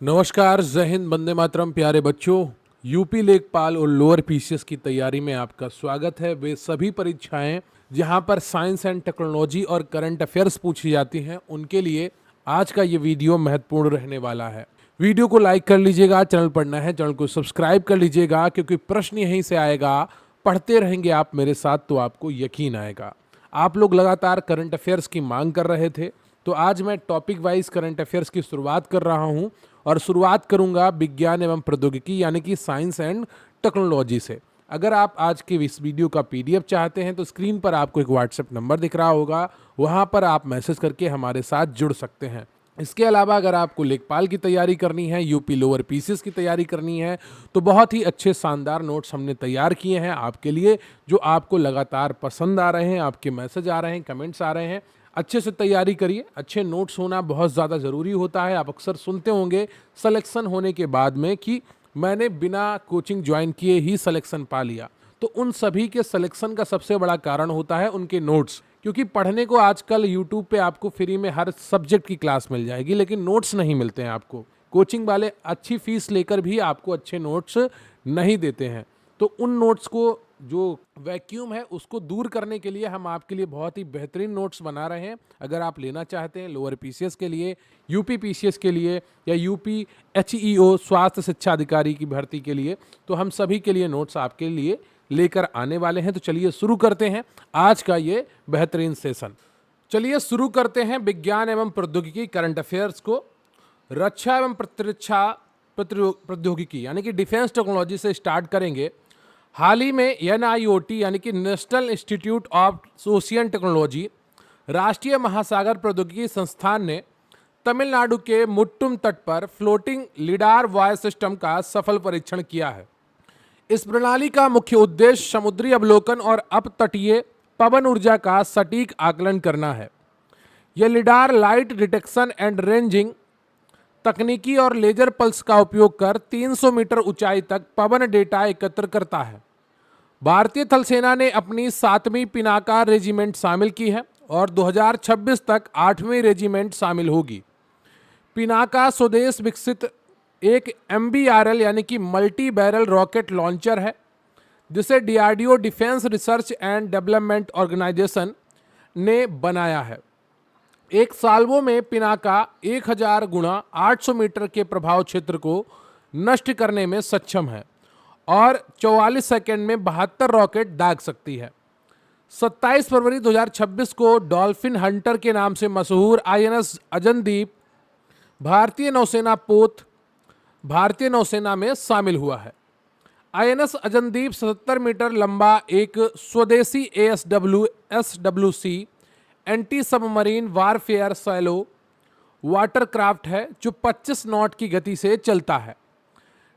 नमस्कार, जय हिंद, वंदे मातरम। प्यारे बच्चों, यूपी लेखपाल और लोअर पीसीएस की तैयारी में आपका स्वागत है। वे सभी परीक्षाएं जहां पर साइंस एंड टेक्नोलॉजी और करंट अफेयर्स पूछी जाती हैं, उनके लिए आज का ये वीडियो महत्वपूर्ण रहने वाला है। वीडियो को लाइक कर लीजिएगा, चैनल पर नए हैं चैनल को सब्सक्राइब कर लीजिएगा, क्योंकि प्रश्न यहीं से आएगा। पढ़ते रहेंगे आप मेरे साथ तो आपको यकीन आएगा। आप लोग लगातार करंट अफेयर्स की मांग कर रहे थे, तो आज मैं टॉपिक वाइज करंट अफेयर्स की शुरुआत कर रहा हूं और शुरुआत करूंगा विज्ञान एवं प्रौद्योगिकी यानी कि साइंस एंड टेक्नोलॉजी से। अगर आप आज के इस वीडियो का पीडीएफ चाहते हैं तो स्क्रीन पर आपको एक व्हाट्सएप नंबर दिख रहा होगा, वहां पर आप मैसेज करके हमारे साथ जुड़ सकते हैं। इसके अलावा अगर आपको लेखपाल की तैयारी करनी है, यूपी लोअर पीसीएस की तैयारी करनी है, तो बहुत ही अच्छे शानदार नोट्स हमने तैयार किए हैं आपके लिए, जो आपको लगातार पसंद आ रहे हैं। आपके मैसेज आ रहे हैं, कमेंट्स आ रहे हैं। अच्छे से तैयारी करिए। अच्छे नोट्स होना बहुत ज़्यादा ज़रूरी होता है। आप अक्सर सुनते होंगे सिलेक्शन होने के बाद में कि मैंने बिना कोचिंग ज्वाइन किए ही सिलेक्शन पा लिया। तो उन सभी के सिलेक्शन का सबसे बड़ा कारण होता है उनके नोट्स, क्योंकि पढ़ने को आजकल यूट्यूब पे आपको फ्री में हर सब्जेक्ट की क्लास मिल जाएगी, लेकिन नोट्स नहीं मिलते हैं आपको। कोचिंग वाले अच्छी फीस लेकर भी आपको अच्छे नोट्स नहीं देते हैं। तो उन नोट्स को, जो वैक्यूम है, उसको दूर करने के लिए हम आपके लिए बहुत ही बेहतरीन नोट्स बना रहे हैं। अगर आप लेना चाहते हैं लोअर पीसीएस के लिए, यूपी पीसीएस के लिए या यूपी एचईओ स्वास्थ्य शिक्षा अधिकारी की भर्ती के लिए, तो हम सभी के लिए नोट्स आपके लिए लेकर आने वाले हैं। तो चलिए शुरू करते हैं आज का ये बेहतरीन सेशन। चलिए शुरू करते हैं विज्ञान एवं प्रौद्योगिकी करंट अफेयर्स को। रक्षा एवं प्रतिरक्षा प्रौद्योगिकी यानी कि डिफेंस टेक्नोलॉजी से स्टार्ट करेंगे। हाल ही में एनआईओटी यानी कि national institute of ocean technology, राष्ट्रीय महासागर प्रौद्योगिकी संस्थान ने तमिलनाडु के मुट्टुम तट पर फ्लोटिंग लिडार वायर सिस्टम का सफल परीक्षण किया है। इस प्रणाली का मुख्य उद्देश्य समुद्री अवलोकन और अपतटीय पवन ऊर्जा का सटीक आकलन करना है। यह lidar light detection and ranging तकनीकी और लेजर पल्स का उपयोग कर 300 मीटर ऊंचाई तक पवन डेटा एकत्र करता है। भारतीय थल सेना ने अपनी 7वीं पिनाका रेजिमेंट शामिल की है और 2026 तक 8वीं रेजिमेंट शामिल होगी। पिनाका स्वदेश विकसित एक MBRL यानी कि मल्टी बैरल रॉकेट लॉन्चर है, जिसे DRDO defence research and development organisation ने बनाया है। एक साल्वो में पिनाका 1000 गुणा 800 मीटर के प्रभाव क्षेत्र को नष्ट करने में सक्षम है और 44 सेकंड में 72 रॉकेट दाग सकती है। 27 फरवरी 2026 को डॉल्फिन हंटर के नाम से मशहूर INS अजनदीप भारतीय नौसेना पोत भारतीय नौसेना में शामिल हुआ है। INS अजनदीप 77 मीटर लंबा एक स्वदेशी SWC anti submarine warfare shallow watercraft है, जो 25 नॉट की गति से चलता है।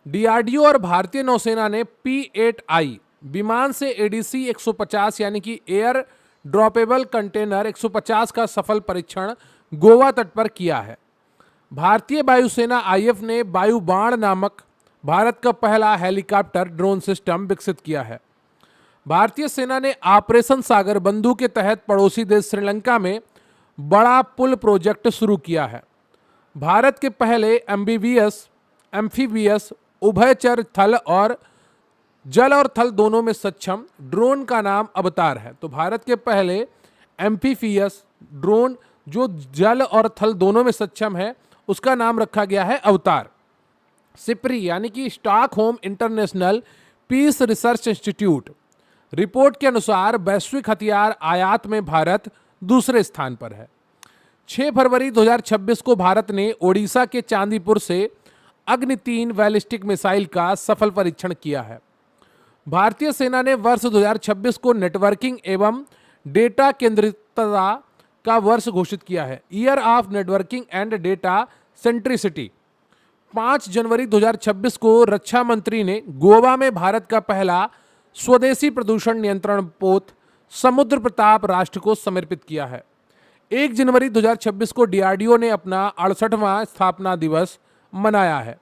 डीआरडीओ और भारतीय नौसेना ने P8I विमान से ADC 150 यानी कि एयर ड्रॉपेबल कंटेनर 150 का सफल परीक्षण गोवा तट पर किया है। भारतीय वायुसेना IF ने वायु बाण नामक भारत का पहला हेलीकॉप्टर ड्रोन सिस्टम विकसित किया है। भारतीय सेना ने ऑपरेशन सागर बंधु के तहत पड़ोसी देश श्रीलंका में बड़ा पुल प्रोजेक्ट शुरू किया है। भारत के पहले एम्फीबियस उभयचर थल और जल और थल दोनों में सक्षम ड्रोन का नाम अवतार है। तो भारत के पहले एम्फीबियस ड्रोन जो जल और थल दोनों में सक्षम है, उसका नाम रखा गया है अवतार। सिप्री यानी कि Stockholm International Peace Research Institute report के अनुसार वैश्विक हथियार आयात में भारत दूसरे स्थान पर है। 6 फरवरी 2026 को भारत ने ओडिशा के चांदीपुर से अग्नि 3 बैलिस्टिक मिसाइल का सफल परीक्षण किया है। भारतीय सेना ने वर्ष 2026 को नेटवर्किंग एवं डेटा केंद्रितता का वर्ष घोषित किया है। Year of networking and data centricity. 5 जनवरी 2026 को रक्षा मंत्री ने गोवा में भारत का पहला स्वदेशी प्रदूषण नियंत्रण पोत समुद्र प्रताप राष्ट्र को समर्पित किया है। 1 जनवरी 2026 को डीआरडीओ ने अपना 68वां स्थापना दिवस मनाया है।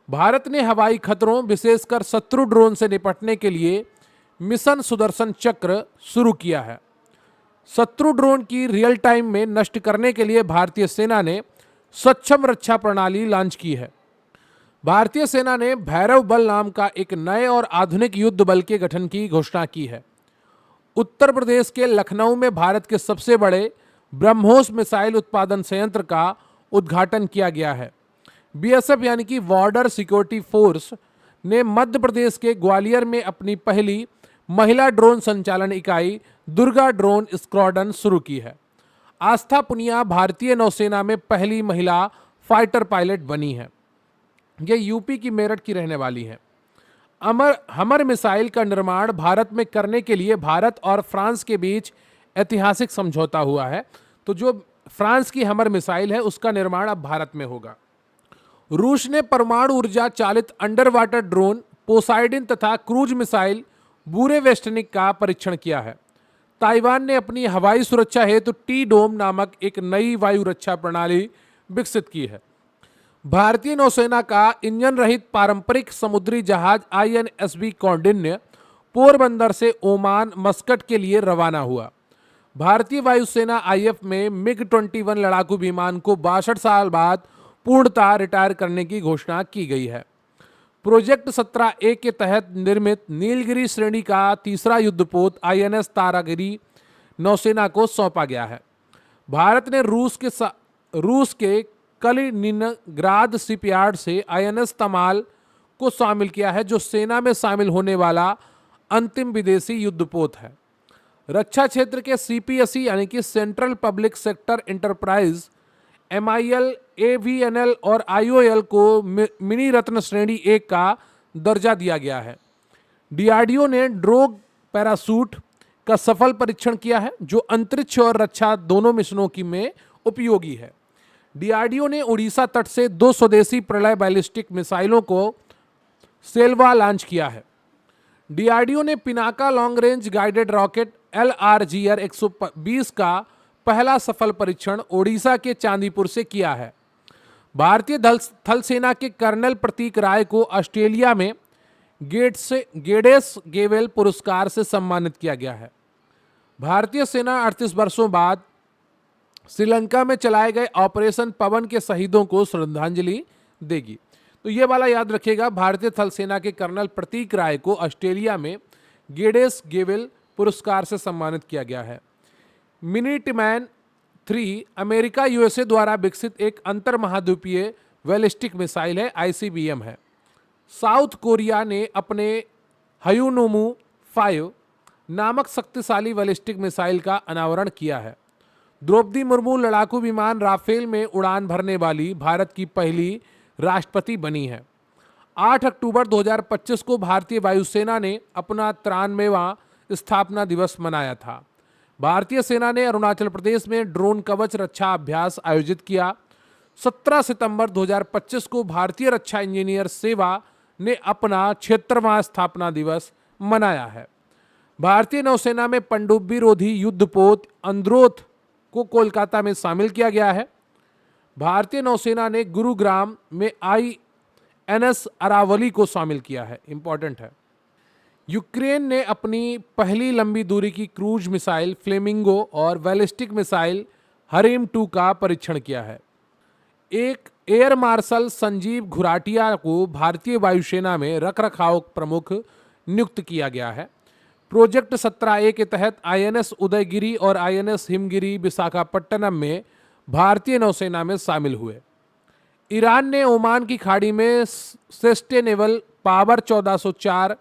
भारत ने हवाई खतरों, विशेषकर शत्रु ड्रोन से निपटने के लिए मिशन सुदर्शन चक्र शुरू किया है। शत्रु ड्रोन की रियल टाइम में नष्ट करने के लिए भारतीय सेना ने सक्षम रक्षा प्रणाली लॉन्च की है। भारतीय सेना ने भैरव बल नाम का एक नए और आधुनिक युद्ध बल के गठन की घोषणा की है। उत्तर प्रदेश के लखनऊ में भारत के सबसे बड़े ब्रह्मोस मिसाइल उत्पादन संयंत्र का उद्घाटन किया गया है। बीएसएफ यानी कि बॉर्डर सिक्योरिटी फोर्स ने मध्य प्रदेश के ग्वालियर में अपनी पहली महिला ड्रोन संचालन इकाई दुर्गा ड्रोन स्क्वाड्रन शुरू की है। आस्था पुनिया भारतीय नौसेना में पहली महिला फाइटर पायलट बनी है। ये यूपी की मेरठ की रहने वाली है। हमर मिसाइल का निर्माण भारत में करने के लिए भारत और फ्रांस के बीच ऐतिहासिक समझौता हुआ है। तो जो फ्रांस की हमर मिसाइल है उसका निर्माण अब भारत में होगा। रूस ने परमाणु ऊर्जा चालित अंडर वाटर ड्रोन पोसाइडन तथा क्रूज मिसाइल बूरेवेस्टनिक का परीक्षण किया है। ताइवान ने अपनी हवाई सुरक्षा हेतु टी डोम नामक एक नई वायु रक्षा प्रणाली विकसित की है। भारतीय नौसेना का इंजन रहित पारंपरिक समुद्री जहाज INSV कौंडिन्य पोरबंदर से ओमान मस्कट के लिए रवाना हुआ। भारतीय वायुसेना IF में MiG-21 लड़ाकू विमान को 62 साल बाद पूर्णतः रिटायर करने की घोषणा की गई है। प्रोजेक्ट 17A के तहत निर्मित नीलगिरी श्रेणी का तीसरा युद्धपोत INS तारागिरी नौसेना को सौंपा गया है। भारत ने रूस के कलिनिनग्राद शिपयार्ड से INS तमाल को शामिल किया है, जो सेना में शामिल होने वाला अंतिम विदेशी युद्धपोत है। रक्षा क्षेत्र के CPSE यानी कि central public sector enterprise MIL, AVNL और IOL को मिनी रत्न श्रेणी 1 का दर्जा दिया गया है। DRDO ने ड्रोग पैरासूट का सफल परीक्षण किया है, जो अंतरिक्ष और रक्षा दोनों मिशनों की में उपयोगी है। DRDO ने उड़ीसा तट से 2 स्वदेशी प्रलय बैलिस्टिक मिसाइलों को सेल्वा लॉन्च किया है। DRDO ने Pinaka long range guided rocket LRGR 120 का पहला सफल परीक्षण ओडिशा के चांदीपुर से किया है। भारतीय थल सेना के कर्नल प्रतीक राय को ऑस्ट्रेलिया में गेडेस गेवेल पुरस्कार से सम्मानित किया गया है। भारतीय सेना 38 वर्षों बाद श्रीलंका में चलाए गए ऑपरेशन पवन के शहीदों को श्रद्धांजलि देगी। तो ये वाला याद रखिएगा, भारतीय थल सेना के कर्नल प्रतीक राय को ऑस्ट्रेलिया में गेडेस गेवेल पुरस्कार से सम्मानित किया गया है। मिनिटमैन 3 अमेरिका USA द्वारा विकसित एक अंतर महाद्वीपीय बैलिस्टिक मिसाइल है, ICBM है। साउथ कोरिया ने अपने हयुनोमू 5 नामक शक्तिशाली बैलिस्टिक मिसाइल का अनावरण किया है। द्रौपदी मुर्मू लड़ाकू विमान राफेल में उड़ान भरने वाली भारत की पहली राष्ट्रपति बनी है। 8 अक्टूबर 2025 को भारतीय वायुसेना ने अपना 93वां स्थापना दिवस मनाया था। भारतीय सेना ने अरुणाचल प्रदेश में ड्रोन कवच रक्षा अभ्यास आयोजित किया। 17 सितंबर 2025 को भारतीय रक्षा इंजीनियर सेवा ने अपना 76वां स्थापना दिवस मनाया है। भारतीय नौसेना में पनडुब्बी रोधी युद्धपोत अंद्रोथ को कोलकाता में शामिल किया गया है। भारतीय नौसेना ने गुरुग्राम में INS अरावली को शामिल किया है, इंपॉर्टेंट है। यूक्रेन ने अपनी पहली लंबी दूरी की क्रूज मिसाइल फ्लेमिंगो और बैलिस्टिक मिसाइल हरीम 2 का परीक्षण किया है। एक एयर मार्शल संजीव घुराटिया को भारतीय वायुसेना में रखरखाव प्रमुख नियुक्त किया गया है। प्रोजेक्ट 17A के तहत INS उदयगिरी और INS हिमगिरी विशाखापट्टनम में भारतीय नौसेना में शामिल हुए। ईरान ने ओमान की खाड़ी में सस्टेनेबल पावर 1404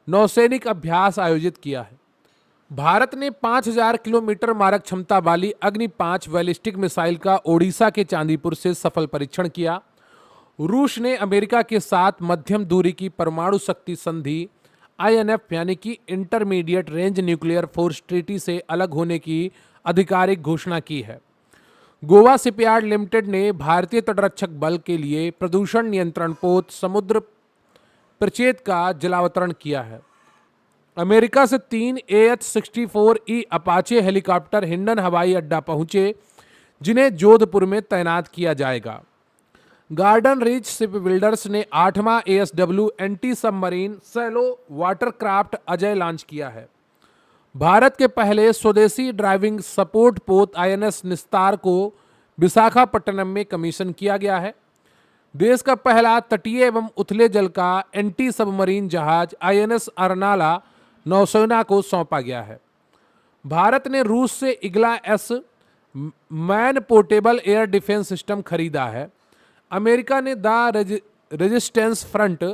नौसैनिक अभ्यास आयोजित किया है। भारत ने 5000 किलोमीटर मारक क्षमता वाली अग्नि 5 बैलिस्टिक मिसाइल का ओडिशा के चांदीपुर से सफल परीक्षण किया। रूस ने अमेरिका के साथ मध्यम दूरी की परमाणु शक्ति संधि INF यानी कि intermediate range nuclear force treaty से अलग होने की आधिकारिक घोषणा की है। गोवा शिपयार्ड लिमिटेड ने भारतीय तटरक्षक बल के लिए प्रदूषण नियंत्रण पोत समुद्र प्रचेत का जलावतरण किया है। अमेरिका से 3 AH-64E अपाचे हेलीकॉप्टर हिंडन हवाई अड्डा पहुंचे, जिन्हें जोधपुर में तैनात किया जाएगा। गार्डन रीच शिप बिल्डर्स ने 8वां ASW anti submarine shallow watercraft Ajay launch किया है। भारत के पहले स्वदेशी ड्राइविंग सपोर्ट पोत INS निस्तार को विशाखापट्टनम में कमीशन किया गया है। देश का पहला तटीय एवं उथले जल का एंटी सबमरीन जहाज आईएनएस अर्नाला नौसेना को सौंपा गया है। भारत ने रूस से Igla S man portable air defence system खरीदा है। अमेरिका ने द रेजिस्टेंस फ्रंट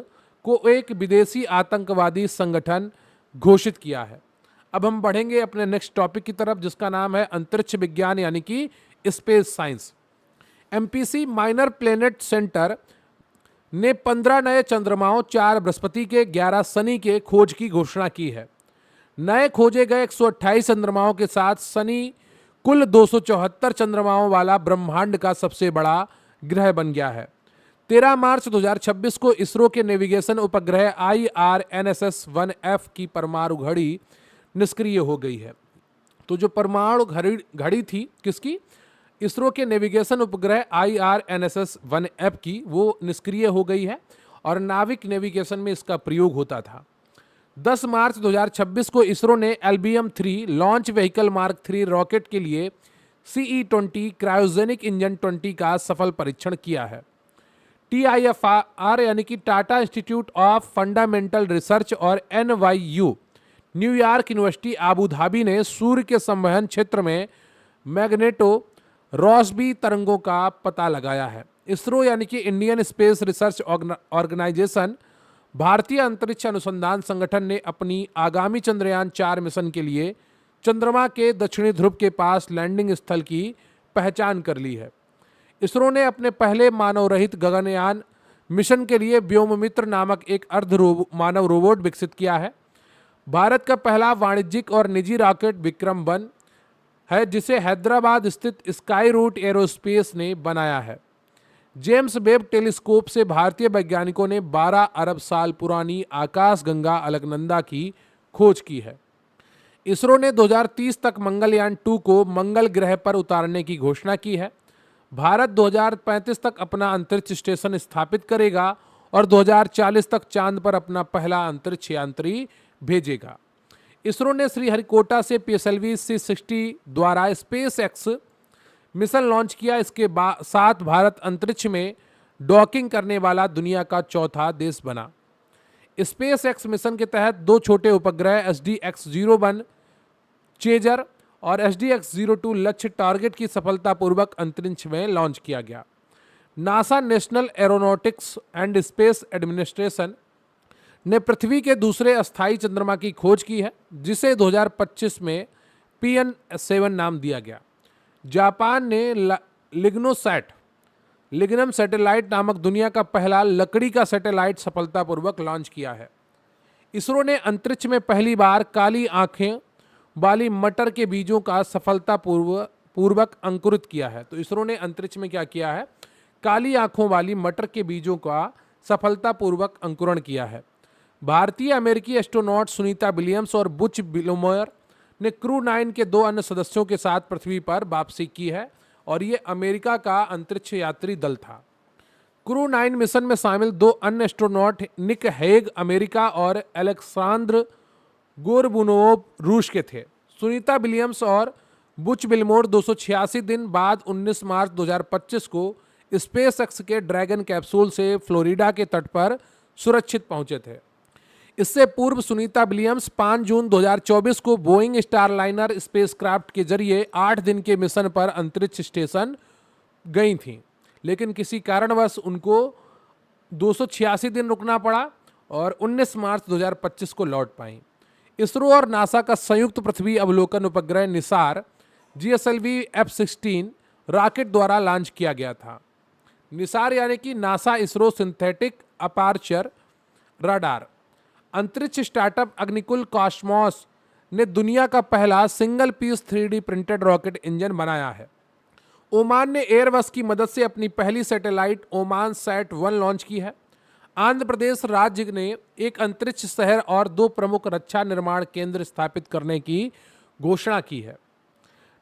को एक विदेशी आतंकवादी संगठन घोषित किया है। अब हम बढ़ेंगे अपने नेक्स्ट टॉपिक की तरफ, जिसका नाम है अंतरिक्ष विज्ञान यानी कि space science. MPC minor planet centre ने 15 नए चंद्रमाओं, 4 बृहस्पति के, 11 शनि के खोज की घोषणा की है। नए खोजे गए 128 चंद्रमाओं के साथ शनि कुल 274 चंद्रमाओं वाला ब्रह्मांड का सबसे बड़ा ग्रह बन गया है। 13 मार्च 2026 को इसरो के नेविगेशन उपग्रह IRNSS-1F की परमाणु घड़ी निष्क्रिय हो गई है। तो जो परमाणु घड़ी थी किसकी, इसरो के नेविगेशन उपग्रह IRNSS-1F की, वो निष्क्रिय हो गई है और नाविक नेविगेशन में इसका प्रयोग होता था। 10 मार्च 2026 को इसरो ने LBM-3 launch vehicle mark 3 rocket के लिए CE-20 क्रायोजेनिक इंजन 20 का सफल परीक्षण किया है। TIFR यानी कि Tata institute of fundamental research और NYU New York university Abu Dhabi ने सूर्य के संवहन क्षेत्र में मैग्नेटो रॉसबी तरंगों का पता लगाया है। इसरो यानी कि इंडियन स्पेस रिसर्च ऑर्गेनाइजेशन, भारतीय अंतरिक्ष अनुसंधान संगठन ने अपनी आगामी चंद्रयान 4 मिशन के लिए चंद्रमा के दक्षिणी ध्रुव के पास लैंडिंग स्थल की पहचान कर ली है। इसरो ने अपने पहले मानव रहित गगनयान मिशन के लिए व्योममित्र नामक एक मानव रोबोट विकसित किया है। भारत का पहला वाणिज्यिक और निजी रॉकेट विक्रम-1 है, जिसे हैदराबाद स्थित स्काई रूट एरोस्पेस ने बनाया है। जेम्स वेब टेलीस्कोप से भारतीय वैज्ञानिकों ने 12 अरब साल पुरानी आकाशगंगा अलकनंदा की खोज की है। इसरो ने 2030 तक मंगलयान 2 को मंगल ग्रह पर उतारने की घोषणा की है। भारत 2035 तक अपना अंतरिक्ष स्टेशन स्थापित करेगा और 2040 तक चांद पर अपना पहला अंतरिक्ष यात्री भेजेगा। इसरो ने श्रीहरिकोटा से PSLV C-60 द्वारा स्पेस एक्स मिशन लॉन्च किया। इसके साथ भारत अंतरिक्ष में डॉकिंग करने वाला दुनिया का चौथा देश बना। स्पेस एक्स मिशन के तहत 2 छोटे उपग्रह SDX-01 चेजर और SDX-02 लक्ष्य टारगेट की सफलतापूर्वक अंतरिक्ष में लॉन्च किया गया। NASA national aeronautics and space administration ने पृथ्वी के दूसरे अस्थायी चंद्रमा की खोज की है, जिसे 2025 में PN7 नाम दिया गया। जापान ने लिग्नम सैटेलाइट नामक दुनिया का पहला लकड़ी का सैटेलाइट सफलतापूर्वक लॉन्च किया है। इसरो ने अंतरिक्ष में पहली बार काली आंखें वाली मटर के बीजों का सफलतापूर्वक अंकुरित किया है। तो इसरो ने अंतरिक्ष में क्या किया है, काली आंखों वाली मटर के बीजों का सफलतापूर्वक अंकुरण किया है। भारतीय अमेरिकी एस्ट्रोनॉट सुनीता विलियम्स और बुच विल्मर ने क्रू 9 के 2 अन्य सदस्यों के साथ पृथ्वी पर वापसी की है और ये अमेरिका का अंतरिक्ष यात्री दल था। क्रू 9 मिशन में शामिल 2 अन्य एस्ट्रोनॉट निक हेग अमेरिका और अलेक्सांद्र गोरबुनोव रूस के थे। सुनीता विलियम्स और बुच विल्मोर 286 दिन बाद 19 मार्च 2025 को स्पेस एक्स के ड्रैगन कैप्सूल से फ्लोरिडा के तट पर सुरक्षित पहुंचे थे। इससे पूर्व सुनीता विलियम्स 5 जून 2024 को बोइंग स्टारलाइनर स्पेसक्राफ्ट के जरिए 8 दिन के मिशन पर अंतरिक्ष स्टेशन गई थीं, लेकिन किसी कारणवश उनको 286 दिन रुकना पड़ा और 19 मार्च 2025 को लौट पाईं। इसरो और नासा का संयुक्त पृथ्वी अवलोकन उपग्रह निसार GSLV F-16 रॉकेट द्वारा लॉन्च किया गया था। निसार यानी कि NASA ISRO synthetic aperture radar. अंतरिक्ष स्टार्टअप अग्निकुल कॉस्मोस ने दुनिया का पहला single piece 3D printed rocket engine बनाया है। ओमान ने एयरबस की मदद से अपनी पहली सैटेलाइट ओमान सैट-1 लॉन्च की है। आंध्र प्रदेश राज्य ने एक अंतरिक्ष शहर और 2 प्रमुख रक्षा निर्माण केंद्र स्थापित करने की घोषणा की है।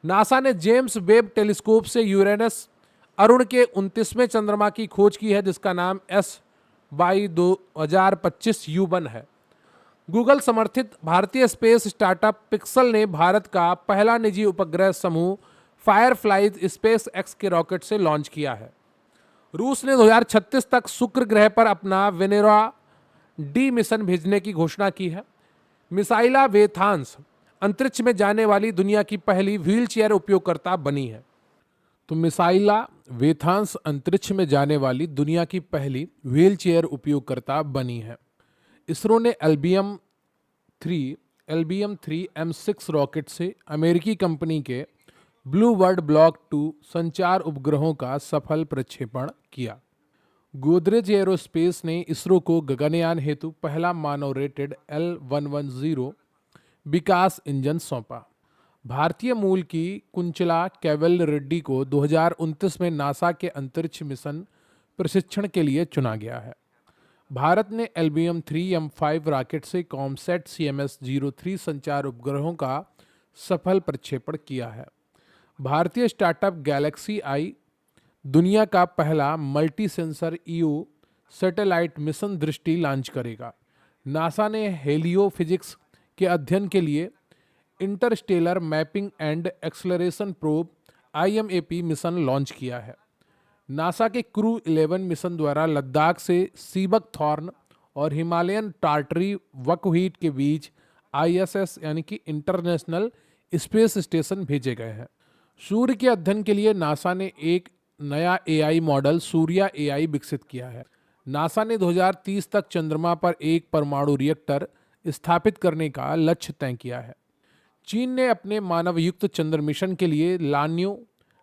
नासा ने जेम्स वेब टेलीस्कोप से यूरेनस अरुण के 29वें चंद्रमा की खोज की है, जिसका नाम SY-2025 U1 है। गूगल समर्थित भारतीय स्पेस स्टार्टअप पिक्सल ने भारत का पहला निजी उपग्रह समूह फायरफ्लाइज स्पेस एक्स के रॉकेट से लॉन्च किया है। रूस ने 2036 तक शुक्र ग्रह पर अपना वेनेरा डी मिशन भेजने की घोषणा की है। मिसाइला वेथांस अंतरिक्ष में जाने वाली दुनिया की पहली व्हील चेयर उपयोगकर्ता बनी है। तो मिसाइला वेथांस अंतरिक्ष में जाने वाली दुनिया की पहली व्हील चेयर उपयोगकर्ता बनी है। इसरो ने एल्बियम 3 M6 रॉकेट से अमेरिकी कंपनी के ब्लू वर्ड ब्लॉक 2 संचार उपग्रहों का सफल प्रक्षेपण किया। गोदरेज एरोस्पेस ने इसरो को गगनयान हेतु पहला मानव रेटेड L110 विकास इंजन सौंपा। भारतीय मूल की कुंचला कैवल रेड्डी को 2029 में नासा के अंतरिक्ष मिशन प्रशिक्षण के लिए चुना गया है। भारत ने एल्बियम 3 M5 रॉकेट से कॉमसैट CMS-03 संचार उपग्रहों का सफल प्रक्षेपण किया है। भारतीय स्टार्टअप गैलेक्सी आई दुनिया का पहला multi sensor EO satellite mission Drishti launch करेगा। नासा ने हेलियो फिजिक्स के अध्ययन के लिए interstellar mapping and acceleration probe IMAP मिशन लॉन्च किया है। नासा के क्रू 11 मिशन द्वारा लद्दाख से सीबक थॉर्न और हिमालयन टार्टरी वकव्हीट के बीच ISS यानी कि इंटरनेशनल स्पेस स्टेशन भेजे गए हैं। सूर्य के अध्ययन के लिए नासा ने एक नया AI मॉडल सूर्या AI विकसित किया है। नासा ने 2030 तक चंद्रमा पर एक परमाणु रिएक्टर स्थापित करने का लक्ष्य तय किया है। चीन ने अपने मानवयुक्त चंद्र मिशन के लिए लान्यू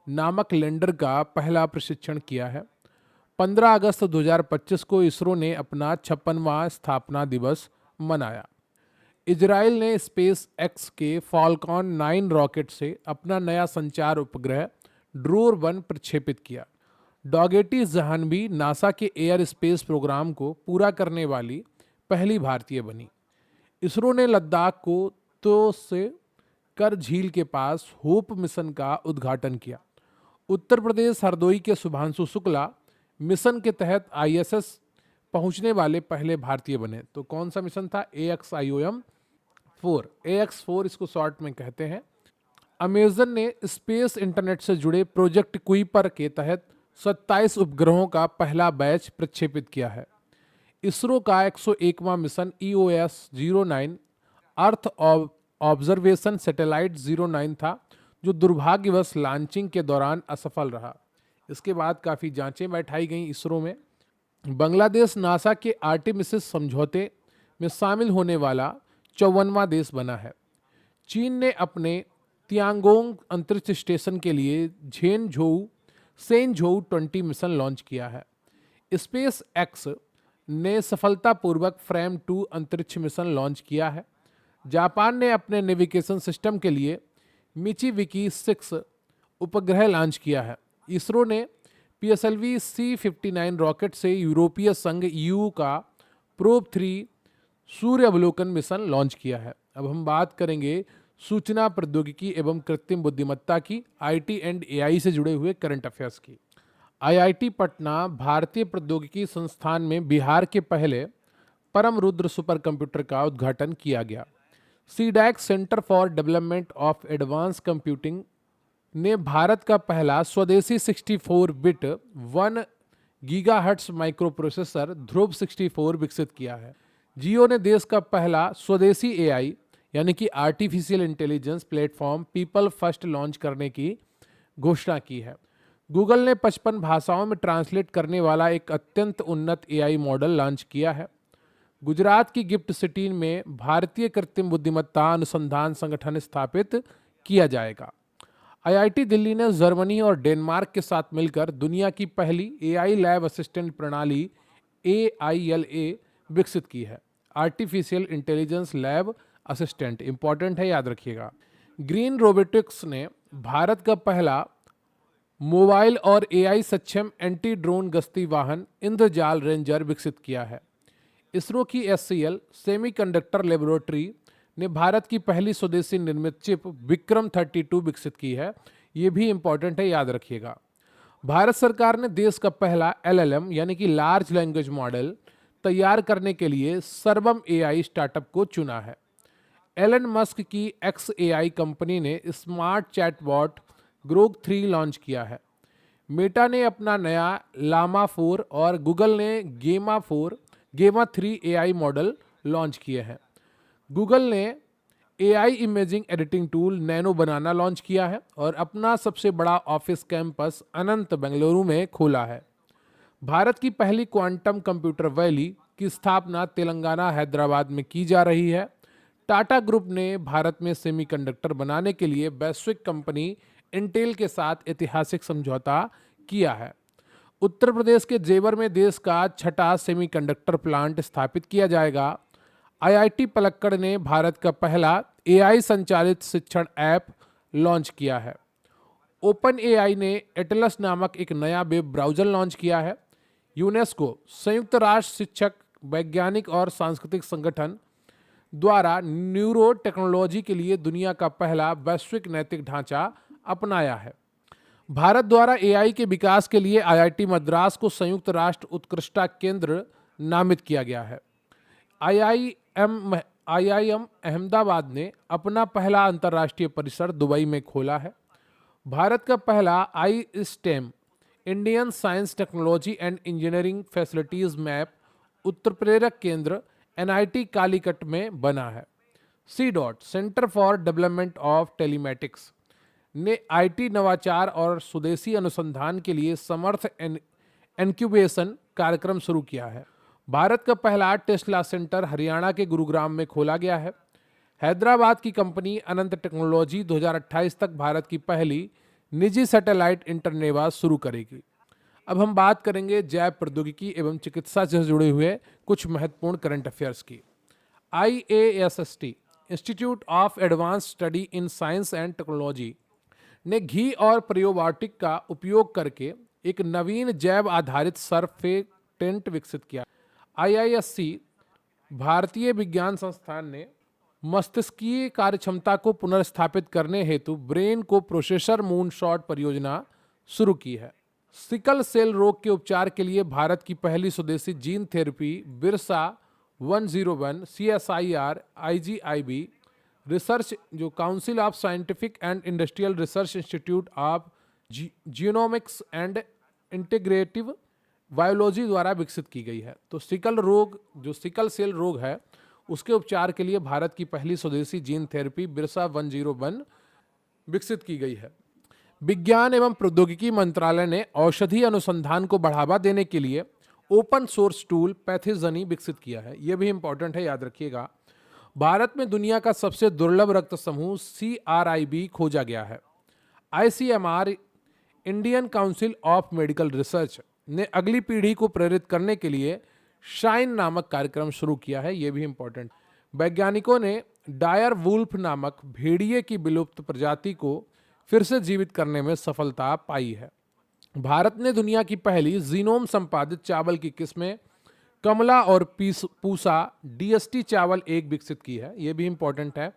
नामक लैंडर का पहला प्रशिक्षण किया है। 15 अगस्त 2025 को इसरो ने अपना 56वां स्थापना दिवस मनाया। इजराइल ने स्पेस एक्स के फॉल्कॉन 9 रॉकेट से अपना नया संचार उपग्रह ड्रोर-1 प्रक्षेपित किया। डॉगेटी जहानवी नासा के एयर स्पेस प्रोग्राम को पूरा करने वाली पहली भारतीय बनी। इसरो ने लद्दाख को तो से कर झील के पास होप मिशन का उद्घाटन किया। उत्तर प्रदेश हरदोई के शुभांशु शुक्ला मिशन के तहत ISS पहुंचने वाले पहले भारतीय बने। तो कौन सा मिशन था? AX4 इसको शॉर्ट में कहते हैं। अमेजन ने स्पेस इंटरनेट से जुड़े प्रोजेक्ट कुइपर के तहत 27 उपग्रहों का पहला बैच प्रक्षेपित किया है। इसरो का 101वां mission EOS-09 earth observation satellite 09 था, जो दुर्भाग्यवश लॉन्चिंग के दौरान असफल रहा। इसके बाद काफ़ी जांचें बैठाई गईं इसरो में। बांग्लादेश नासा के आर्टेमिस समझौते में शामिल होने वाला 54वां देश बना है। चीन ने अपने तियांगोंग अंतरिक्ष स्टेशन के लिए सेनझोउ 20 मिशन लॉन्च किया है। स्पेस एक्स ने सफलतापूर्वक फ्रेम 2 अंतरिक्ष मिशन लॉन्च किया है। जापान ने अपने नेविगेशन सिस्टम के लिए मिचिविकी 6 उपग्रह लॉन्च किया है। इसरो ने PSLV C59 रॉकेट से यूरोपीय संघ EU का प्रोब 3 सूर्य अवलोकन मिशन लॉन्च किया है। अब हम बात करेंगे सूचना प्रौद्योगिकी एवं कृत्रिम बुद्धिमत्ता की, IT एंड AI से जुड़े हुए करंट अफेयर्स की। IIT पटना भारतीय प्रौद्योगिकी संस्थान में बिहार के पहले परम रुद्र सुपर कंप्यूटर का उद्घाटन किया गया। CDAC centre for development of advance computing ने भारत का पहला स्वदेशी 64 बिट 1 गीगाहर्ट्ज माइक्रो प्रोसेसर ध्रुव 64 विकसित किया है। जियो ने देश का पहला स्वदेशी AI यानी कि artificial intelligence platform people first launch करने की घोषणा की है। गूगल ने 55 भाषाओं में ट्रांसलेट करने वाला एक अत्यंत उन्नत AI मॉडल लॉन्च किया है। गुजरात की गिफ्ट सिटी में भारतीय कृत्रिम बुद्धिमत्ता अनुसंधान संगठन स्थापित किया जाएगा। IIT दिल्ली ने जर्मनी और डेनमार्क के साथ मिलकर दुनिया की पहली AI लैब असिस्टेंट प्रणाली AILA विकसित की है। Artificial intelligence lab assistant important है, याद रखिएगा। ग्रीन रोबोटिक्स ने भारत का पहला मोबाइल और AI सक्षम एंटी ड्रोन गश्ती वाहन इंद्रजाल रेंजर विकसित किया है। इसरो की SCL सेमीकंडक्टर लेबोरेटरी ने भारत की पहली स्वदेशी निर्मित चिप विक्रम 32 विकसित की है। ये भी इंपॉर्टेंट है, याद रखिएगा। भारत सरकार ने देश का पहला LLM यानी कि लार्ज लैंग्वेज मॉडल तैयार करने के लिए सर्वम AI स्टार्टअप को चुना है। एलन मस्क की XAI कंपनी ने स्मार्ट चैटबॉट ग्रोक 3 लॉन्च किया है। मेटा ने अपना नया लामा 4 और गूगल ने गेमा 3 एआई मॉडल लॉन्च किए हैं। गूगल ने AI imaging editing tool Nano Banana launch किया है और अपना सबसे बड़ा ऑफिस कैंपस अनंत बेंगलुरु में खोला है। भारत की पहली क्वांटम कंप्यूटर वैली की स्थापना तेलंगाना हैदराबाद में की जा रही है। टाटा ग्रुप ने भारत में सेमीकंडक्टर बनाने के लिए वैश्विक कंपनी इंटेल के साथ ऐतिहासिक समझौता किया है। उत्तर प्रदेश के जेवर में देश का छठा सेमीकंडक्टर प्लांट स्थापित किया जाएगा। आईआईटी पलक्कड़ ने भारत का पहला एआई संचालित शिक्षण ऐप लॉन्च किया है। ओपन एआई ने एटलस नामक एक नया वेब ब्राउज़र लॉन्च किया है। यूनेस्को संयुक्त राष्ट्र शिक्षक वैज्ञानिक और सांस्कृतिक संगठन द्वारा न्यूरो टेक्नोलॉजी के लिए दुनिया का पहला वैश्विक नैतिक ढांचा अपनाया है। भारत द्वारा एआई के विकास के लिए आईआईटी मद्रास को संयुक्त राष्ट्र उत्कृष्टता केंद्र नामित किया गया है। आईआईएम अहमदाबाद ने अपना पहला अंतर्राष्ट्रीय परिसर दुबई में खोला है। भारत का पहला I STEM Indian science technology and engineering facilities map उत्प्रेरक केंद्र एनआईटी कालीकट में बना है। C DOT centre for development of telematics ने आईटी नवाचार और स्वदेशी अनुसंधान के लिए समर्थ इनक्यूबेशन कार्यक्रम शुरू किया है। भारत का पहला टेस्ला सेंटर हरियाणा के गुरुग्राम में खोला गया है। हैदराबाद की कंपनी अनंत टेक्नोलॉजी 2028 तक भारत की पहली निजी सैटेलाइट इंटरनेवा शुरू करेगी। अब हम बात करेंगे जैव प्रौद्योगिकी एवं चिकित्सा से जुड़े हुए कुछ महत्वपूर्ण करंट अफेयर्स की। IASST institute of advance study in science and technology ने घी और प्रोबायोटिक का उपयोग करके एक नवीन जैव आधारित सर्फेक्टेंट विकसित किया। IISc भारतीय विज्ञान संस्थान ने मस्तिष्कीय कार्यक्षमता को पुनर्स्थापित करने हेतु ब्रेन को प्रोसेसर मूनशॉट परियोजना शुरू की है। सिकल सेल रोग के उपचार के लिए भारत की पहली स्वदेशी gene therapy Birsa 101 CSIR IGIB research जो council of scientific and industrial research institute of genomics and integrative biology द्वारा विकसित की गई है। तो सिकल सेल रोग है उसके उपचार के लिए भारत की पहली स्वदेशी जीन थेरेपी बिरसा 101 विकसित की गई है। विज्ञान एवं प्रौद्योगिकी मंत्रालय ने औषधि अनुसंधान को बढ़ावा देने के लिए ओपन सोर्स टूल पैथोजेनी विकसित किया है। यह भी इंपॉर्टेंट है, याद रखिएगा। भारत में दुनिया का सबसे दुर्लभ रक्त समूह CRIB खोजा गया है। ICMR Indian council of medical research ने अगली पीढ़ी को प्रेरित करने के लिए शाइन नामक कार्यक्रम शुरू किया है। यह भी इंपॉर्टेंट। वैज्ञानिकों ने डायर वुल्फ नामक भेड़िए की विलुप्त प्रजाति को फिर से जीवित करने में सफलता पाई है। भारत ने दुनिया की पहली जीनोम संपादित चावल की किस्में कमला और पूसा DST चावल एक विकसित की है। यह भी इंपॉर्टेंट है।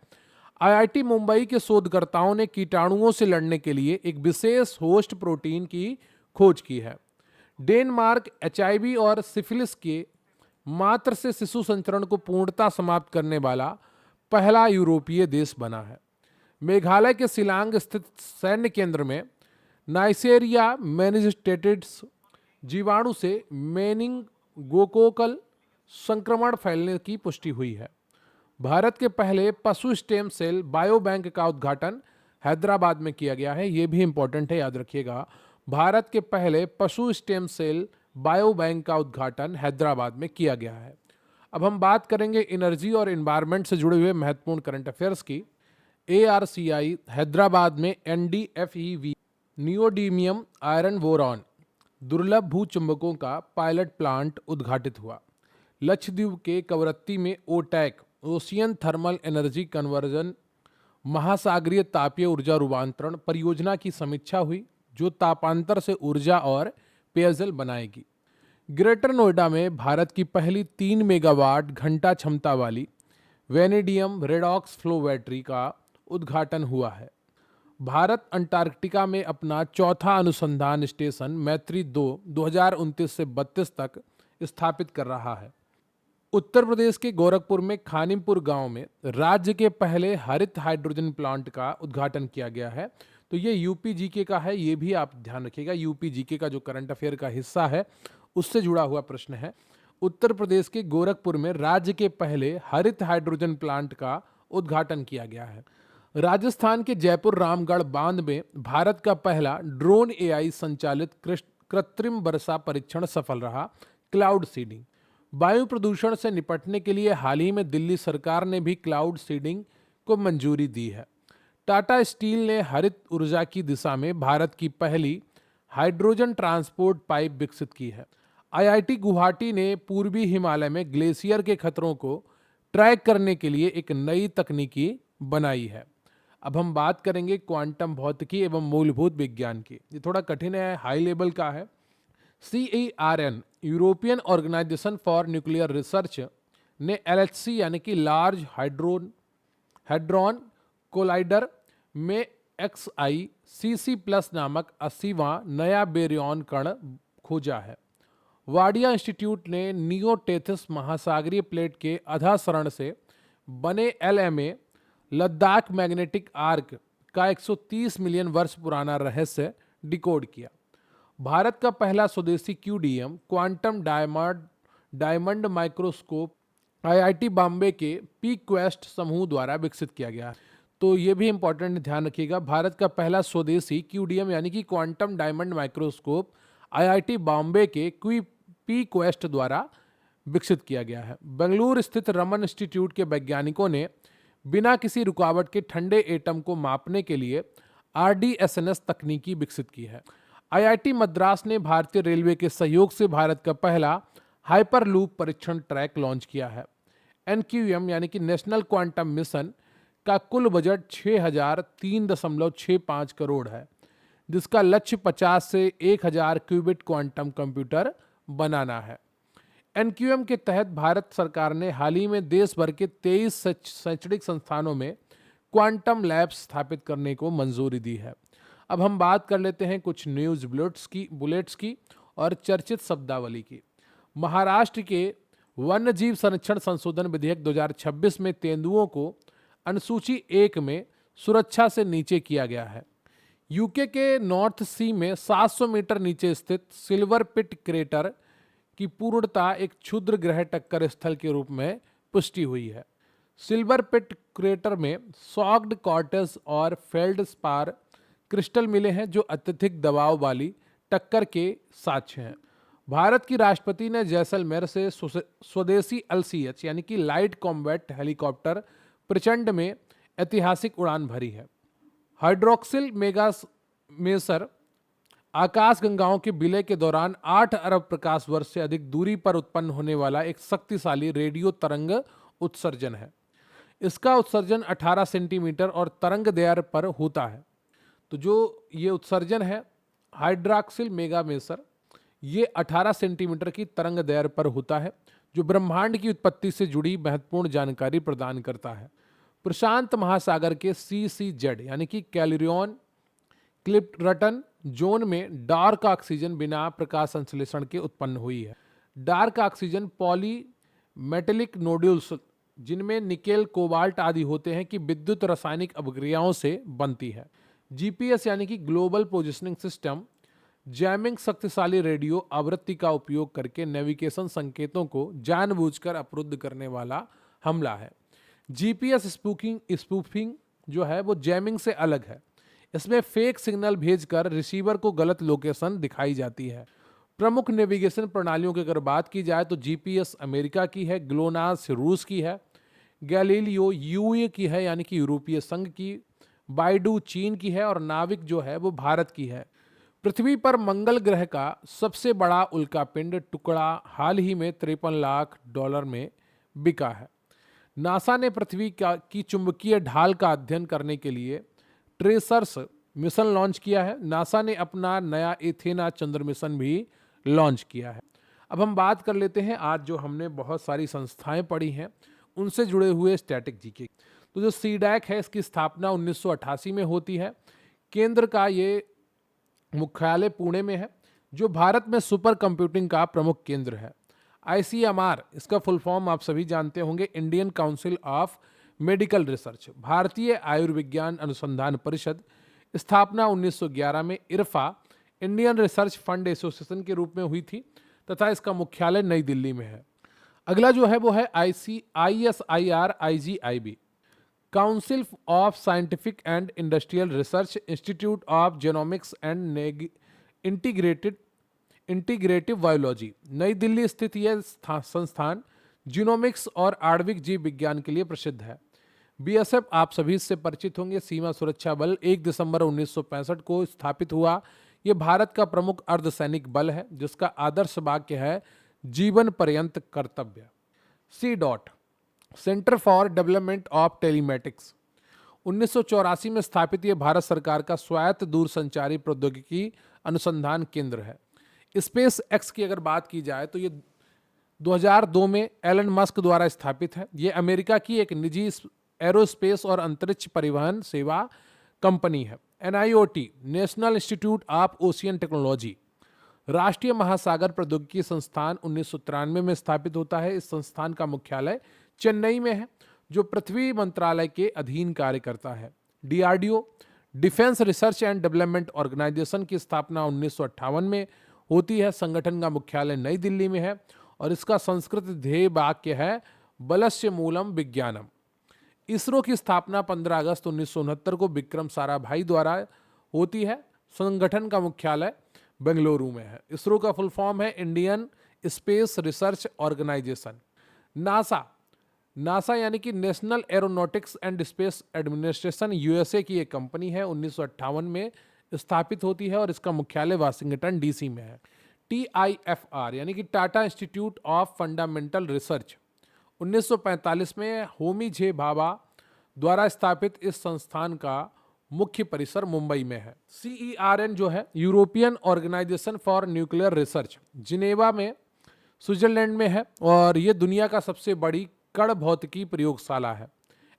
IIT मुंबई के शोधकर्ताओं ने कीटाणुओं से लड़ने के लिए एक विशेष होस्ट प्रोटीन की खोज की है। डेनमार्क HIV और सिफिलिस के मात्र से शिशु संचरण को पूर्णतः समाप्त करने वाला पहला यूरोपीय देश बना है। मेघालय के शिलांग स्थित सैन्य केंद्र में नाइसेरिया मेनिस्टेटिड्स जीवाणु से मेनिंगोकोकल संक्रमण फैलने की पुष्टि हुई है। भारत के पहले पशु स्टेम सेल बायो बैंक का उद्घाटन हैदराबाद में किया गया है। यह भी इंपॉर्टेंट है, याद रखिएगा। भारत के पहले पशु स्टेम सेल बायो बैंक का उद्घाटन हैदराबाद में किया गया है। अब हम बात करेंगे एनर्जी और एनवायरनमेंट से जुड़े हुए महत्वपूर्ण करंट अफेयर्स की। ARCI हैदराबाद में NDFEV नियोडीमियम आयरन बोरॉन दुर्लभ भूचुंबकों का पायलट प्लांट उद्घाटित हुआ। लक्षद्वीप के कवरत्ती में OTEC ocean thermal energy conversion महासागरीय तापीय ऊर्जा रूपांतरण परियोजना की समीक्षा हुई, जो तापांतर से ऊर्जा और पेयजल बनाएगी। ग्रेटर नोएडा में भारत की पहली 3 मेगावाट घंटा क्षमता वाली वेनेडियम रेडॉक्स फ्लो बैटरी का उद्घाटन हुआ है। भारत अंटार्कटिका में अपना चौथा अनुसंधान स्टेशन मैत्री 2 2029 से 32 तक स्थापित कर रहा है। उत्तर प्रदेश के गोरखपुर में खानिमपुर गांव में राज्य के पहले हरित हाइड्रोजन प्लांट का उद्घाटन किया गया है। तो ये यूपी जीके का है, ये भी आप ध्यान रखिएगा। यूपी जीके का जो करंट अफेयर का हिस्सा है उससे जुड़ा हुआ प्रश्न है। उत्तर प्रदेश के गोरखपुर में राज्य के पहले हरित हाइड्रोजन प्लांट का उद्घाटन किया गया है। राजस्थान के जयपुर रामगढ़ बांध में भारत का पहला ड्रोन एआई संचालित कृत्रिम वर्षा परीक्षण सफल रहा। Cloud seeding. वायु प्रदूषण से निपटने के लिए हाल ही में दिल्ली सरकार ने भी क्लाउड सीडिंग को मंजूरी दी है। टाटा स्टील ने हरित ऊर्जा की दिशा में भारत की पहली हाइड्रोजन ट्रांसपोर्ट पाइप विकसित की है। आईआईटी गुवाहाटी ने पूर्वी हिमालय में ग्लेशियर के खतरों को ट्रैक करने के लिए एक नई तकनीकी बनाई है। अब हम बात करेंगे क्वांटम भौतिकी एवं मूलभूत विज्ञान की। ये थोड़ा कठिन है, हाई लेवल का है। CERN European organisation for nuclear research ने LHC यानी कि लार्ज हाइड्रॉन कोलाइडर में XICC+ नामक 80वां नया बेरियन कण खोजा है। वाडिया इंस्टीट्यूट ने नियोटेथिस महासागरीय प्लेट के अधासरण से बने LMA लद्दाख मैग्नेटिक आर्क का 130 मिलियन वर्ष पुराना रहस्य डिकोड किया। भारत का पहला स्वदेशी QDM quantum diamond microscope IIT Bombay के PQuest समूह द्वारा विकसित किया गया। तो ये भी इंपॉर्टेंट ध्यान रखिएगा, भारत का पहला स्वदेशी QDM यानी कि quantum diamond microscope IIT Bombay के PQuest द्वारा विकसित किया गया है। बेंगलुरु स्थित रमन इंस्टीट्यूट के वैज्ञानिकों ने बिना किसी रुकावट के ठंडे एटम को मापने के लिए RDSNS तकनीकी विकसित की है। IIT मद्रास ने भारतीय रेलवे के सहयोग से भारत का पहला हाइपरलूप परीक्षण ट्रैक लॉन्च किया है। NQM यानी कि नेशनल क्वांटम मिशन का कुल बजट 6003.65 करोड़ है, जिसका लक्ष्य 50 से 1000 क्यूबिट क्वांटम कंप्यूटर बनाना है। NQM के तहत भारत सरकार ने हाल ही में देश भर के 23 शैक्षणिक संस्थानों में क्वांटम लैब्स स्थापित करने को मंजूरी दी है। अब हम बात कर लेते हैं कुछ न्यूज़ बुलेट्स की और चर्चित शब्दावली की। महाराष्ट्र के वन्य जीव संरक्षण संशोधन विधेयक 2026 में तेंदुओं को अनुसूची 1 में सुरक्षा से नीचे किया गया है। यूके के नॉर्थ सी में 700 मीटर नीचे स्थित सिल्वर पिट क्रेटर की पूर्णता एक क्षुद्र ग्रह टक्कर स्थल के रूप में पुष्टि हुई है। सिल्वर पिट क्रेटर में सॉक्ड कॉर्टेज और फेल्डस्पार क्रिस्टल मिले हैं, जो अत्यधिक दबाव वाली टक्कर के साक्ष्य हैं। भारत की राष्ट्रपति ने जैसलमेर से स्वदेशी LCH यानी कि लाइट कॉम्बैट हेलीकॉप्टर प्रचंड में ऐतिहासिक उड़ान भरी है। हाइड्रोक्सिल मेगामेसर आकाशगंगाओं के विलय के दौरान 8 अरब प्रकाश वर्ष से अधिक दूरी पर उत्पन्न होने वाला एक शक्तिशाली रेडियो तरंग उत्सर्जन है। इसका उत्सर्जन 18 सेंटीमीटर और तरंग दैर्घ्य पर होता है। तो जो ये उत्सर्जन है हाइड्रोक्सिल मेगामेसर, ये 18 सेंटीमीटर की तरंग दैर्घ्य पर होता है, जो ब्रह्मांड की उत्पत्ति से जुड़ी महत्वपूर्ण जानकारी प्रदान करता है। प्रशांत महासागर के CCZ यानी कि कैलियन क्लिपरटन जोन में डार्क ऑक्सीजन बिना प्रकाश संश्लेषण के उत्पन्न हुई है। Dark oxygen poly metallic nodules, जिनमें निकेल कोबाल्ट आदि होते हैं, कि विद्युत रासायनिक अभिक्रियाओं से बनती है। GPS यानी कि ग्लोबल पोजिशनिंग सिस्टम जैमिंग शक्तिशाली रेडियो आवृत्ति का उपयोग करके नेविगेशन संकेतों को जानबूझकर अवरुद्ध करने वाला हमला है। GPS स्पूफिंग जो है वो जैमिंग से अलग है। इसमें फेक सिग्नल भेजकर रिसीवर को गलत लोकेशन दिखाई जाती है। प्रमुख नेविगेशन प्रणालियों की अगर बात की जाए तो GPS अमेरिका की है, ग्लोनास रूस की है, गैलीलियो यूए की है यानी कि यूरोपीय संघ की, बाइडू चीन की है और नाविक जो है वो भारत की है। पृथ्वी पर मंगल ग्रह का सबसे बड़ा उल्कापिंड टुकड़ा हाल ही में $53 लाख में बिका है। नासा ने पृथ्वी की चुंबकीय ढाल का अध्ययन करने के लिए ट्रेसर्स मिशन लॉन्च किया है। नासा ने अपना नया एथेना चंद्र मिशन भी लॉन्च किया है। अब हम बात कर लेते हैं आज जो हमने बहुत सारी संस्थाएं पढ़ी हैं उनसे जुड़े हुए स्टैटिक जीके। तो जो CDAC है इसकी स्थापना 1988 में होती है। केंद्र का ये मुख्यालय पुणे में है, जो भारत में सुपर कंप्यूटिंग का प्रमुख केंद्र है। ICMR इसका फुल फॉर्म आप सभी जानते होंगे, Indian council of medical research, Bharatiya Ayurvigyan अनुसंधान परिषद, स्थापना 1911 में Irfa Indian research fund association के रूप में हुई थी तथा इसका मुख्यालय नई दिल्ली में है। अगला जो है वो है ICISIR-IGIB, council of scientific and industrial research, institute of genomics and integrative biology. नई दिल्ली स्थित यह संस्थान जीनोमिक्स और आणविक जीव विज्ञान के लिए प्रसिद्ध है। बीएसएफ आप सभी से परिचित होंगे, सीमा सुरक्षा बल 1 दिसंबर 1965 को स्थापित हुआ। यह भारत का प्रमुख अर्धसैनिक बल है जिसका आदर्श वाक्य है जीवन पर्यंत कर्तव्य। C DOT, centre for development of telematics, 1984 में स्थापित यह भारत सरकार का स्वायत्त दूरसंचारी प्रौद्योगिकी अनुसंधान केंद्र है। स्पेस एक्स की अगर बात की जाए तो ये 2002 में एलन मस्क द्वारा स्थापित है। ये अमेरिका की एक निजी एरोस्पेस और अंतरिक्ष परिवहन सेवा कंपनी है। NIOT, national institute of ocean technology, राष्ट्रीय महासागर प्रौद्योगिकी संस्थान 1993 में स्थापित होता है। इस संस्थान का मुख्यालय चेन्नई में है जो पृथ्वी मंत्रालय के अधीन कार्य करता है। DRDO, defence research and development organisation की स्थापना 1958 में होती है। संगठन का मुख्यालय नई दिल्ली में है और इसका संस्कृत ध्येय वाक्य है बलस्य मूलम विज्ञानम। इसरो की स्थापना 15 अगस्त 1969 को विक्रम साराभाई द्वारा होती है। संगठन का मुख्यालय बेंगलुरु में है। इसरो का फुल फॉर्म है Indian space research organisation. NASA यानी कि national aeronautics and space administration USA की एक कंपनी है। 1958 में स्थापित होती है और इसका मुख्यालय वाशिंगटन DC में है। TIFR यानी कि Tata institute of fundamental research, 1945 में होमी जे भाभा द्वारा स्थापित इस संस्थान का मुख्य परिसर मुंबई में है। CERN जो है European organisation for nuclear research, Geneva में स्विट्जरलैंड में है और ये दुनिया का सबसे बड़ी कण भौतिकी प्रयोगशाला है।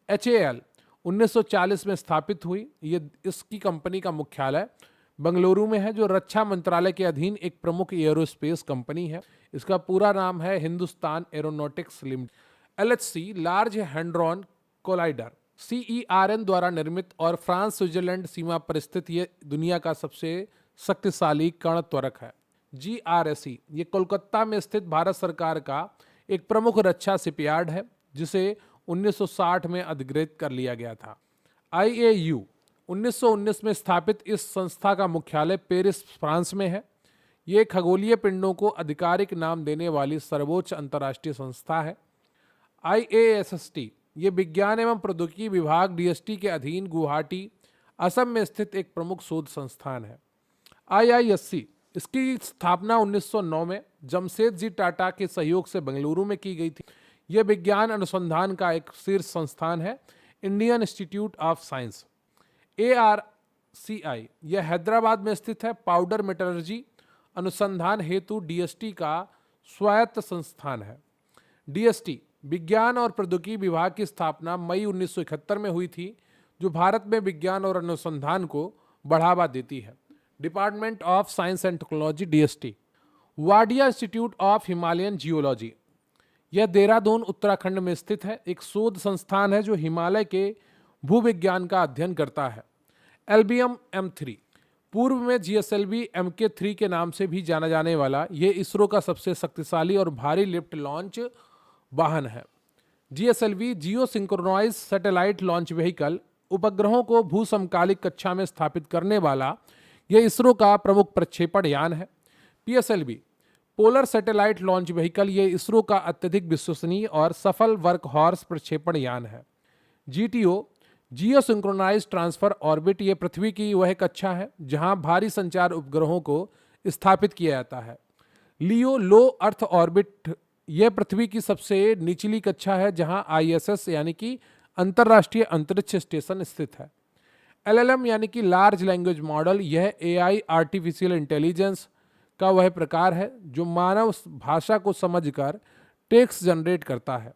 HAL 1940 में स्थापित हुई। ये इसकी कंपनी का मुख्यालय बेंगलुरु में है जो रक्षा मंत्रालय के अधीन एक प्रमुख एरोस्पेस कंपनी है। इसका पूरा नाम है Hindustan aeronautics limited. LHC, large hadron collider, CERN द्वारा निर्मित और फ्रांस स्विट्जरलैंड सीमा पर स्थित ये दुनिया का सबसे शक्तिशाली कण त्वरक है। GRSE, ये कोलकाता में स्थित भारत सरकार का एक प्रमुख रक्षा शिपयार्ड है जिसे 1960 में अधिग्रहित कर लिया गया था। IAU, 1919 में स्थापित इस संस्था का मुख्यालय पेरिस फ्रांस में है। ये खगोलीय पिंडों को आधिकारिक नाम देने वाली सर्वोच्च अंतर्राष्ट्रीय संस्था है। IASST, ये विज्ञान एवं प्रौद्योगिकी विभाग DST के अधीन गुवाहाटी असम में स्थित एक प्रमुख शोध संस्थान है। IISc, इसकी स्थापना 1909 में जमशेदजी टाटा के सहयोग से बेंगलुरु में की गई थी। यह विज्ञान अनुसंधान का एक शीर्ष संस्थान है। Indian institute of science. ARCI, यह हैदराबाद में स्थित है। पाउडर मेटलर्जी अनुसंधान हेतु DST का स्वायत्त संस्थान है। DST, विज्ञान और प्रौद्योगिकी विभाग की स्थापना मई 1971 में हुई थी जो भारत में विज्ञान और अनुसंधान को बढ़ावा देती है। Department of science and technology DST। Wadia institute of Himalayan geology, यह देहरादून उत्तराखंड में स्थित है। एक शोध संस्थान है जो हिमालय के भूविज्ञान का अध्ययन करता है। LBM M3, पूर्व में GSLV MK3 के नाम से भी जाना जाने वाला यह इसरो का सबसे शक्तिशाली और भारी लिफ्ट लॉन्च वाहन है। GSLV जियो सिंक्रोनाइज सैटेलाइट लॉन्च व्हीकल, उपग्रहों को भूसमकालिक कक्षा में स्थापित करने वाला यह इसरो का प्रमुख प्रक्षेपण यान है। PSLV, polar satellite launch vehicle, ये इसरो का अत्यधिक विश्वसनीय और सफल वर्क हॉर्स प्रक्षेपण यान है। GTO, जियो सिंक्रोनाइज ट्रांसफर ऑर्बिट, ये पृथ्वी की वह कक्षा है जहां भारी संचार उपग्रहों को स्थापित किया जाता है। लियो, लो अर्थ ऑर्बिट, यह पृथ्वी की सबसे निचली कक्षा है जहां ISS यानी कि अंतरराष्ट्रीय अंतरिक्ष स्टेशन स्थित है। LLM यानी कि लार्ज लैंग्वेज मॉडल, यह AI आर्टिफिशियल इंटेलिजेंस का वह प्रकार है जो मानव भाषा को समझकर टेक्स्ट जनरेट करता है।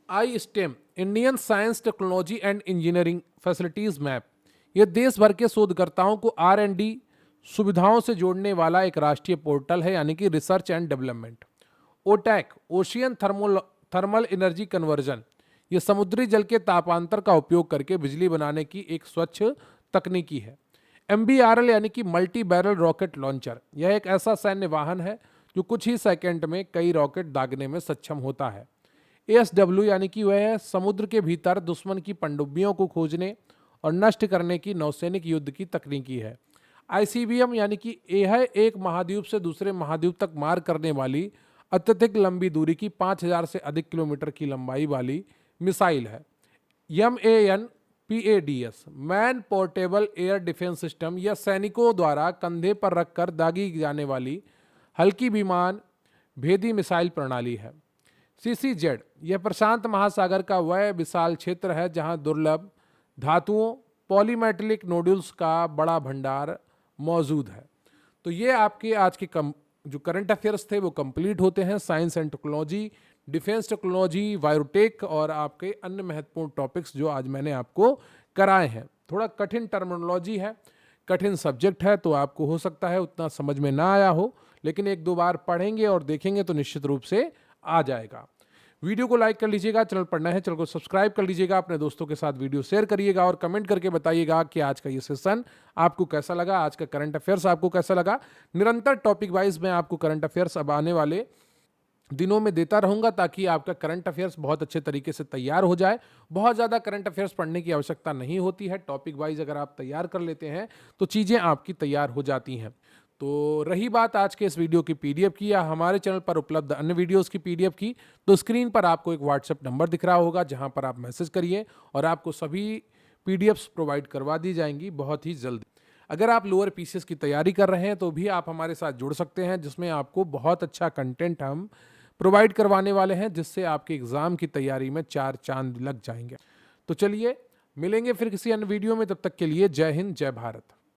iSTEM, Indian science technology and engineering facilities map, यह देश भर के शोधकर्ताओं को R&D सुविधाओं से जोड़ने वाला एक राष्ट्रीय पोर्टल है यानी कि research and development. OTAC, ocean thermal energy conversion, यह समुद्री जल के तापांतर का उपयोग करके बिजली बनाने की एक स्वच्छ तकनीकी है। MBRL यानी कि मल्टी बैरल रॉकेट लॉन्चर, यह एक ऐसा सैन्य वाहन है जो कुछ ही सेकंड में कई रॉकेट दागने में सक्षम होता है। ASW यानी कि वह समुद्र के भीतर दुश्मन की पनडुब्बियों को खोजने और नष्ट करने की नौसैनिक युद्ध की तकनीकी है। ICBM यानी कि यह एक महाद्वीप से दूसरे महाद्वीप तक मार करने वाली अत्यधिक लंबी दूरी की 5000 से अधिक किलोमीटर की लंबाई वाली मिसाइल है। MANPADS man portable air defence system, यह सैनिकों द्वारा कंधे पर रखकर दागी जाने वाली हल्की विमान भेदी मिसाइल प्रणाली है। CCZ यह प्रशांत महासागर का वह विशाल क्षेत्र है जहां दुर्लभ धातुओं पॉलीमेटेलिक नोड्यूल्स का बड़ा भंडार मौजूद है। तो ये आपके आज के जो करंट अफेयर्स थे वो कंप्लीट होते हैं। Science and technology, defence technology, वायोटेक और आपके अन्य महत्वपूर्ण टॉपिक्स जो आज मैंने आपको कराए हैं। थोड़ा कठिन टर्मिनोलॉजी है, कठिन सब्जेक्ट है, तो आपको हो सकता है उतना समझ में ना आया हो, लेकिन एक दो बार पढ़ेंगे और देखेंगे तो निश्चित रूप से आ जाएगा। वीडियो को लाइक कर लीजिएगा, चैनल पर नए हैं चैनल को सब्सक्राइब कर लीजिएगा, अपने दोस्तों के साथ वीडियो शेयर करिएगा और कमेंट करके बताइएगा कि आज का ये सेशन आपको कैसा लगा, आज का करंट अफेयर्स आपको कैसा लगा। निरंतर टॉपिक वाइज मैं आपको करंट अफेयर्स अब आने वाले दिनों में देता रहूंगा ताकि आपका करंट अफेयर्स बहुत अच्छे तरीके से तैयार हो जाए। बहुत ज़्यादा करंट अफेयर्स पढ़ने की आवश्यकता नहीं होती है, टॉपिक वाइज अगर आप तैयार कर लेते हैं तो चीज़ें आपकी तैयार हो जाती हैं। तो रही बात आज के इस वीडियो की PDF की या हमारे चैनल पर उपलब्ध अन्य वीडियोस की PDF की, तो स्क्रीन पर आपको एक WhatsApp नंबर दिख रहा होगा जहां पर आप मैसेज करिए और आपको सभी PDFs प्रोवाइड करवा दी जाएंगी बहुत ही जल्दी। अगर आप लोअर PCS की तैयारी कर रहे हैं तो भी आप हमारे साथ जुड़ सकते हैं, जिसमें आपको बहुत अच्छा कंटेंट हम प्रोवाइड करवाने वाले हैं, जिससे आपके एग्जाम की तैयारी में 4 चांद लग जाएंगे। तो चलिए मिलेंगे फिर किसी अन्य वीडियो में, तब तक के लिए जय हिंद जय भारत।